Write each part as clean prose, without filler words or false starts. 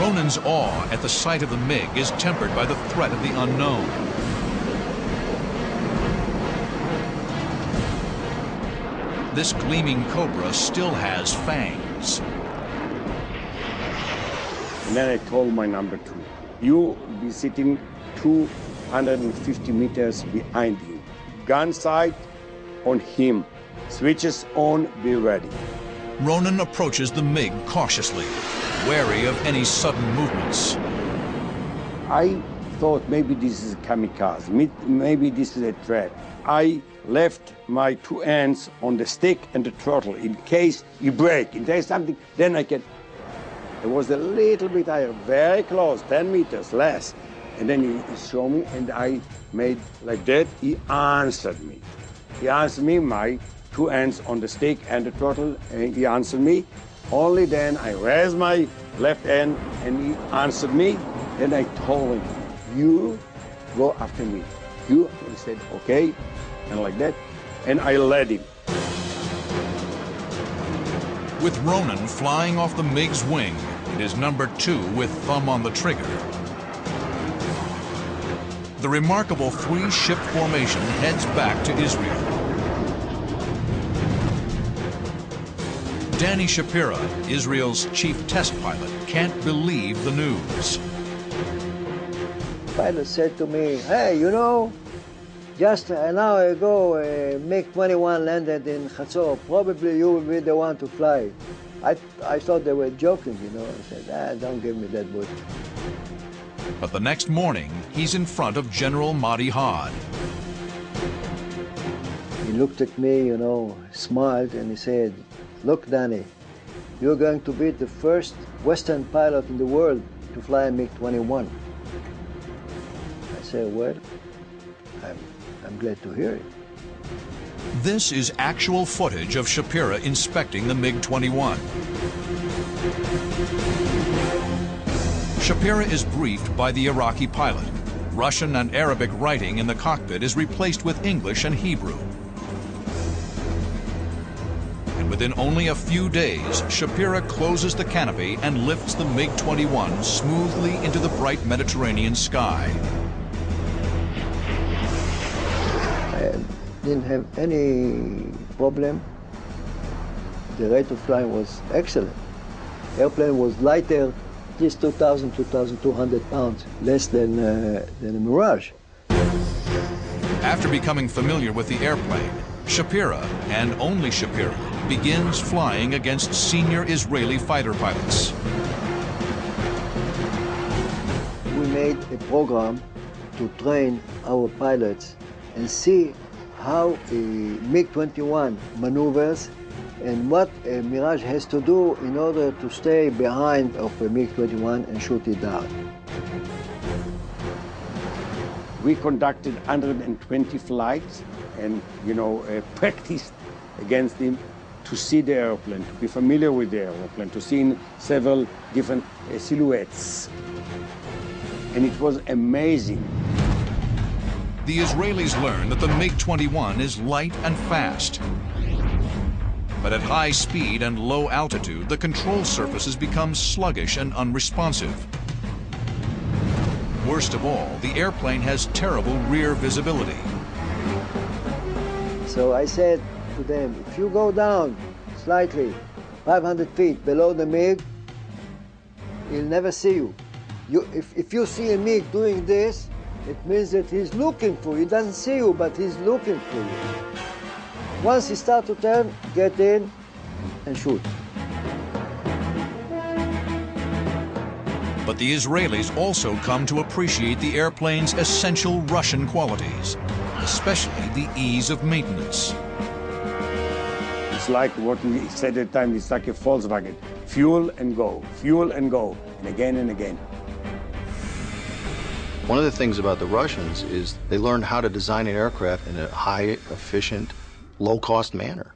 Ronan's awe at the sight of the MiG is tempered by the threat of the unknown. This gleaming Cobra still has fangs. And then I told my number two, you be sitting 250 meters behind him. Gun sight on him. Switches on, be ready. Ronan approaches the MiG cautiously, wary of any sudden movements. I thought maybe this is a kamikaze, maybe this is a trap. I left my two hands on the stick and the throttle in case you break, in case something, then I can. It was a little bit higher, very close, 10 meters less. And then he showed me, and I made like that. He answered me. He answered me, my two hands on the stick and the throttle, and he answered me. Only then I raised my left hand, and he answered me. Then I told him, you go after me. He said, okay, and like that. And I led him. With Ronan flying off the MiG's wing, it is number two with thumb on the trigger. The remarkable three-ship formation heads back to Israel. Danny Shapira, Israel's chief test pilot, can't believe the news. The pilot said to me, hey, you know, just an hour ago, MiG-21 landed in Chatzor. Probably you will be the one to fly. I thought they were joking, you know. I said, don't give me that bush. But the next morning, he's in front of General Madi Hod. He looked at me, you know, smiled, and he said, look, Danny, you're going to be the first Western pilot in the world to fly a MiG-21. I said, well, I'm glad to hear it. This is actual footage of Shapira inspecting the MiG-21. Shapira is briefed by the Iraqi pilot. Russian and Arabic writing in the cockpit is replaced with English and Hebrew. And within only a few days, Shapira closes the canopy and lifts the MiG-21 smoothly into the bright Mediterranean sky. I didn't have any problem. The rate of flying was excellent. The airplane was lighter, just 2,000, 2,200 pounds, less than a Mirage. After becoming familiar with the airplane, Shapira, and only Shapira, begins flying against senior Israeli fighter pilots. We made a program to train our pilots and see how a MiG-21 maneuvers and what a Mirage has to do in order to stay behind of a MiG-21 and shoot it down. We conducted 120 flights and, you know, practiced against him to see the airplane, to be familiar with the airplane, to see several different silhouettes. And it was amazing. The Israelis learn that the MiG-21 is light and fast. But at high speed and low altitude, the control surfaces become sluggish and unresponsive. Worst of all, the airplane has terrible rear visibility. So I said to them, if you go down slightly, 500 feet below the MiG, he'll never see you. If you see a MiG doing this, it means that he's looking for you. He doesn't see you, but he's looking for you. Once he starts to turn, get in and shoot. But the Israelis also come to appreciate the airplane's essential Russian qualities, especially the ease of maintenance. It's like what we said at the time, it's like a Volkswagen. Fuel and go, and again and again. One of the things about the Russians is they learned how to design an aircraft in a high, efficient, low-cost manner.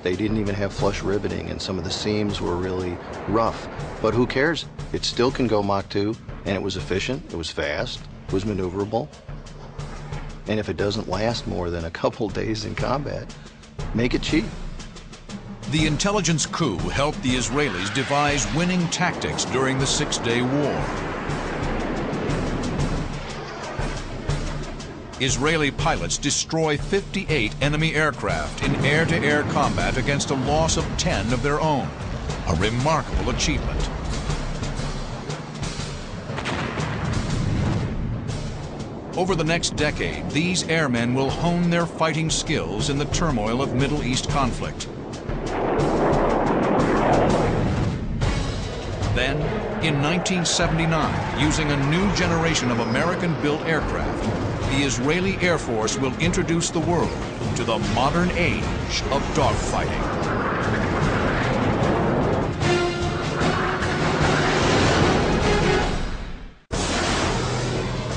They didn't even have flush riveting, and some of the seams were really rough. But who cares? It still can go Mach 2, and it was efficient, it was fast, it was maneuverable. And if it doesn't last more than a couple days in combat, make it cheap. The intelligence coup helped the Israelis devise winning tactics during the Six-Day War. Israeli pilots destroy 58 enemy aircraft in air-to-air combat against a loss of 10 of their own. A remarkable achievement. Over the next decade, these airmen will hone their fighting skills in the turmoil of Middle East conflict. Then, in 1979, using a new generation of American-built aircraft, the Israeli Air Force will introduce the world to the modern age of dogfighting.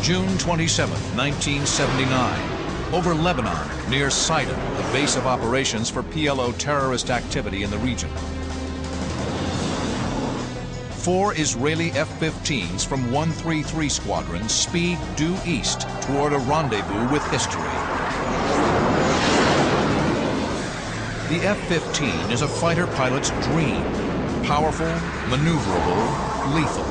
June 27, 1979, over Lebanon, near Sidon, the base of operations for PLO terrorist activity in the region. 4 Israeli F-15s from 133 Squadron speed due east toward a rendezvous with history. The F-15 is a fighter pilot's dream. Powerful, maneuverable, lethal.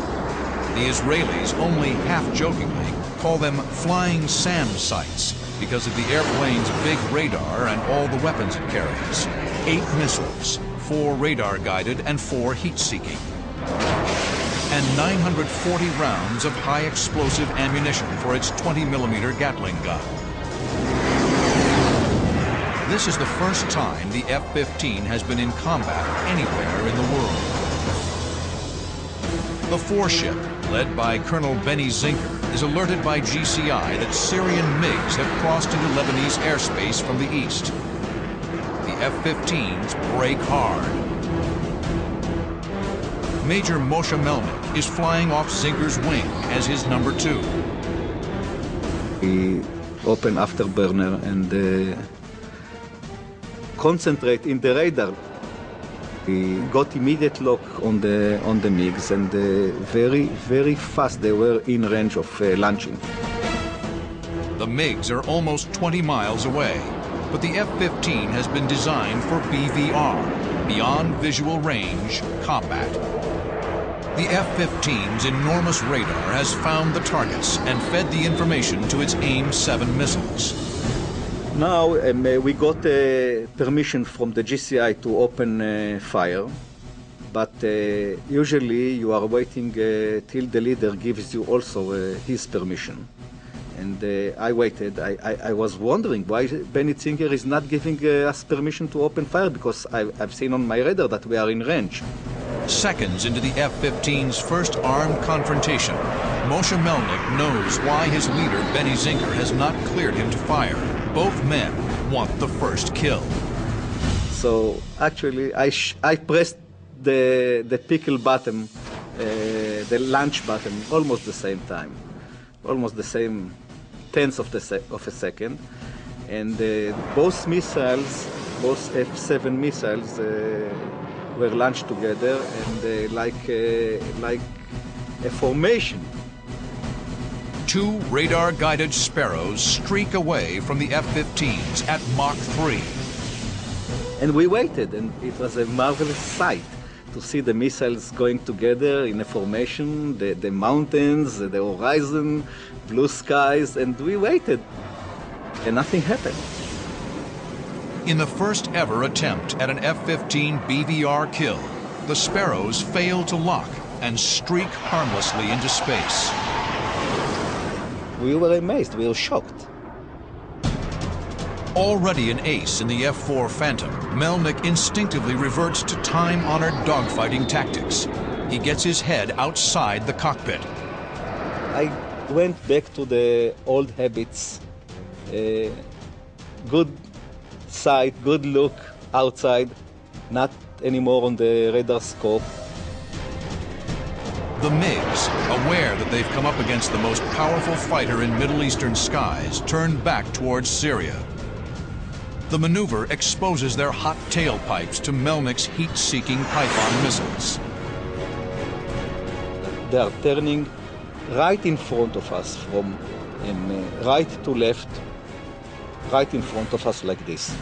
The Israelis, only half-jokingly, call them flying SAM sites because of the airplane's big radar and all the weapons it carries. 8 missiles, 4 radar-guided and 4 heat-seeking. And 940 rounds of high-explosive ammunition for its 20mm Gatling gun. This is the first time the F-15 has been in combat anywhere in the world. The 4 ship, led by Colonel Benny Zinker, is alerted by GCI that Syrian MiGs have crossed into Lebanese airspace from the east. The F-15s break hard. Major Moshe Melnick is flying off Zinker's wing as his number 2. We open afterburner and concentrate in the radar. We got immediate lock on the MiGs, and very fast they were in range of launching. The MiGs are almost 20 miles away, but the F-15 has been designed for BVR, beyond visual range combat. The F-15's enormous radar has found the targets and fed the information to its AIM-7 missiles. Now we got permission from the GCI to open fire, but usually you are waiting till the leader gives you also his permission. And I waited. I was wondering why Benny Zinker is not giving us permission to open fire, because I've seen on my radar that we are in range. Seconds into the F-15's first armed confrontation, Moshe Melnick knows why his leader, Benny Zinker, has not cleared him to fire. Both men want the first kill. So actually, I pressed the pickle button, the launch button, almost the same time, almost the same tenth of a second, and both missiles, both F-7 missiles, were launched together, and like a formation. 2 radar-guided Sparrows streak away from the F-15s at Mach 3. And we waited, and it was a marvelous sight to see the missiles going together in a formation, the mountains, the horizon, blue skies, and we waited, and nothing happened. In the first ever attempt at an F-15 BVR kill, the Sparrows fail to lock and streak harmlessly into space. We were amazed, we were shocked. Already an ace in the F-4 Phantom, Melnick instinctively reverts to time-honored dogfighting tactics. He gets his head outside the cockpit. I went back to the old habits. Good sight, good look outside, not anymore on the radar scope. The MiGs, aware that they've come up against the most powerful fighter in Middle Eastern skies, turn back towards Syria. The maneuver exposes their hot tailpipes to Melnick's heat-seeking Python missiles. They are turning right in front of us, from right to left, right in front of us like this.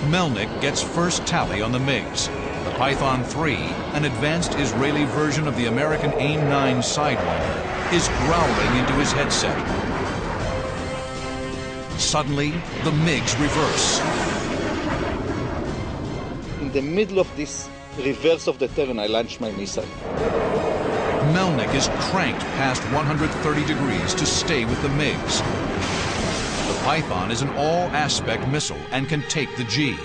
Melnick gets first tally on the MiGs. The Python 3, an advanced Israeli version of the American AIM-9 Sidewinder, is growling into his headset. Suddenly, the MiGs reverse. In the middle of this reverse of the turn, I launched my missile. Melnick is cranked past 130 degrees to stay with the MiGs. The Python is an all-aspect missile and can take the G.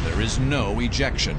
There is no ejection.